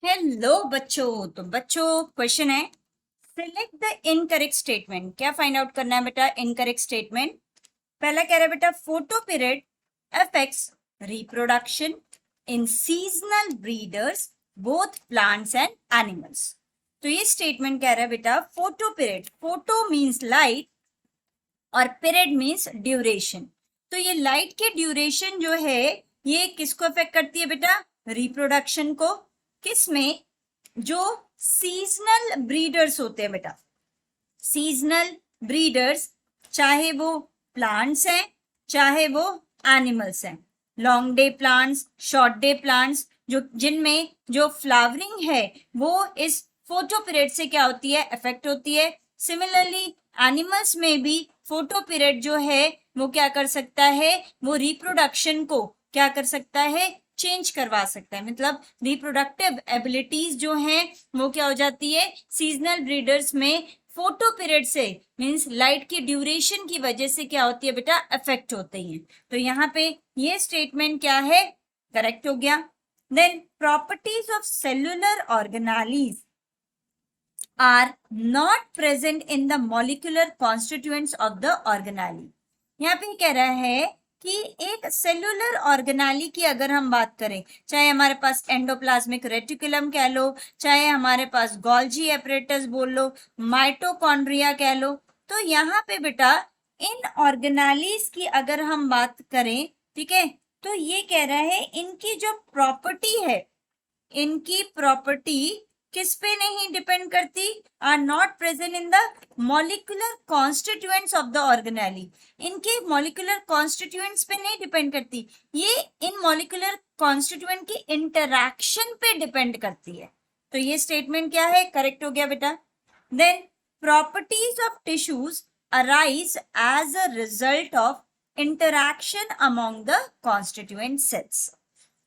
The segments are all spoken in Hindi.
हेलो बच्चों। तो बच्चों क्वेश्चन है, सिलेक्ट द इनकरेक्ट स्टेटमेंट। क्या फाइंड आउट करना है बेटा? Incorrect statement. पहला कह रहा है बेटा, photo period affects reproduction in seasonal breeders both plants and animals. तो ये स्टेटमेंट कह रहा है बेटा, photo period, photo means light और पीरियड मीन्स ड्यूरेशन। तो ये लाइट की ड्यूरेशन जो है ये किसको अफेक्ट करती है बेटा? रिप्रोडक्शन को। किसमें? जो सीजनल ब्रीडर्स होते हैं बेटा, सीजनल ब्रीडर्स, चाहे वो प्लांट्स हैं चाहे वो एनिमल्स हैं। Long day plants, short day plants, जो जिनमें जो फ्लावरिंग है वो इस फोटो पीरियड से क्या होती है? इफेक्ट होती है। सिमिलरली एनिमल्स में भी फोटो पीरियड जो है वो क्या कर सकता है? वो रिप्रोडक्शन को क्या कर सकता है? चेंज करवा सकता है। मतलब रिप्रोडक्टिव एबिलिटीज जो हैं वो क्या हो जाती है? सीजनल ब्रीडर्स में फोटो पीरियड से मींस लाइट की ड्यूरेशन की वजह से क्या होती है बेटा? इफेक्ट होते हैं। तो यहाँ पे ये स्टेटमेंट क्या है? करेक्ट हो गया। Then properties of cellular organelles are not present in the molecular constituents of the organelle. यहाँ पे कह रहा है कि एक सेल्यूलर ऑर्गेनाली की अगर हम बात करें, चाहे हमारे पास एंडोप्लाज्मिक रेटिकुलम कह लो, चाहे हमारे पास गोल्जी एपरेटस बोल लो, माइटोकॉन्ड्रिया कह लो, तो यहाँ पे बेटा इन ऑर्गेनालीज की अगर हम बात करें, ठीक है, तो ये कह रहा है इनकी जो प्रॉपर्टी है, इनकी प्रॉपर्टी किस पे नहीं डिपेंड करती? Are not present in the molecular constituents of the organelle. इनके मॉलिक्यूलर कॉन्स्टिट्यूएंट्स पे नहीं डिपेंड करती, ये इन मॉलिक्यूलर कॉन्स्टिट्यूएंट की इंटरैक्शन पे डिपेंड करती है। तो ये स्टेटमेंट क्या है? करेक्ट हो गया बेटा। Then properties of tissues arise as a result of interaction among the constituent cells.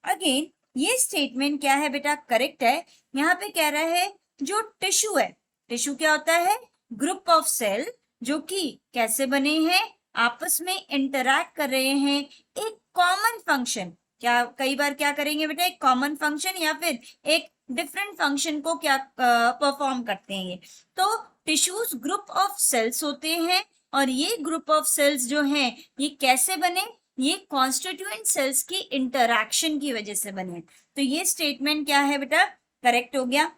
Again ये स्टेटमेंट क्या है बेटा? करेक्ट है। यहाँ पे कह रहा है जो टिश्यू है, टिश्यू क्या होता है? ग्रुप ऑफ सेल जो कि कैसे बने हैं? आपस में इंटरैक्ट कर रहे हैं एक कॉमन फंक्शन। क्या कई बार क्या करेंगे बेटा? एक कॉमन फंक्शन या फिर एक डिफरेंट फंक्शन को क्या परफॉर्म करते हैं ये। तो टिश्यूज ग्रुप ऑफ सेल्स होते हैं और ये ग्रुप ऑफ सेल्स जो हैं ये कैसे बने? ये कॉन्स्टिट्यूएंट सेल्स की इंटरैक्शन की वजह से बने। तो ये स्टेटमेंट क्या है बेटा? करेक्ट हो गया।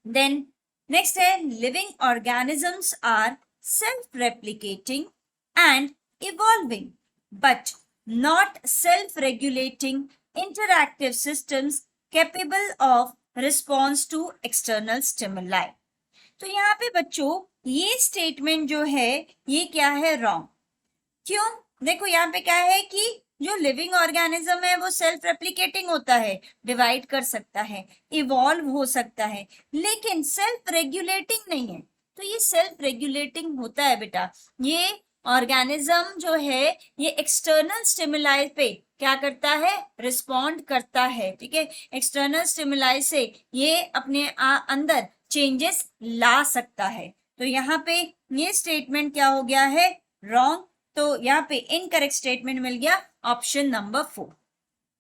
देन नेक्स्ट है, living organisms are self replicating and evolving but not self regulating interactive systems capable of response to external stimuli. तो यहाँ पे बच्चों ये स्टेटमेंट जो है ये क्या है? रॉन्ग। क्यों? देखो यहाँ पे क्या है कि जो लिविंग ऑर्गेनिज्म है वो सेल्फ रेप्लिकेटिंग होता है, डिवाइड कर सकता है, इवॉल्व हो सकता है, लेकिन सेल्फ रेगुलेटिंग नहीं है। तो ये सेल्फ रेगुलेटिंग होता है बेटा, ये ऑर्गेनिज्म जो है ये एक्सटर्नल स्टिमुलाई पे क्या करता है? रिस्पॉन्ड करता है। ठीक है, एक्सटर्नल स्टिमुलाई से ये अपने अंदर चेंजेस ला सकता है। तो यहाँ पे ये स्टेटमेंट क्या हो गया है? रॉन्ग। तो यहाँ पे इनकरेक्ट स्टेटमेंट मिल गया ऑप्शन नंबर 4।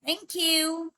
Thank you.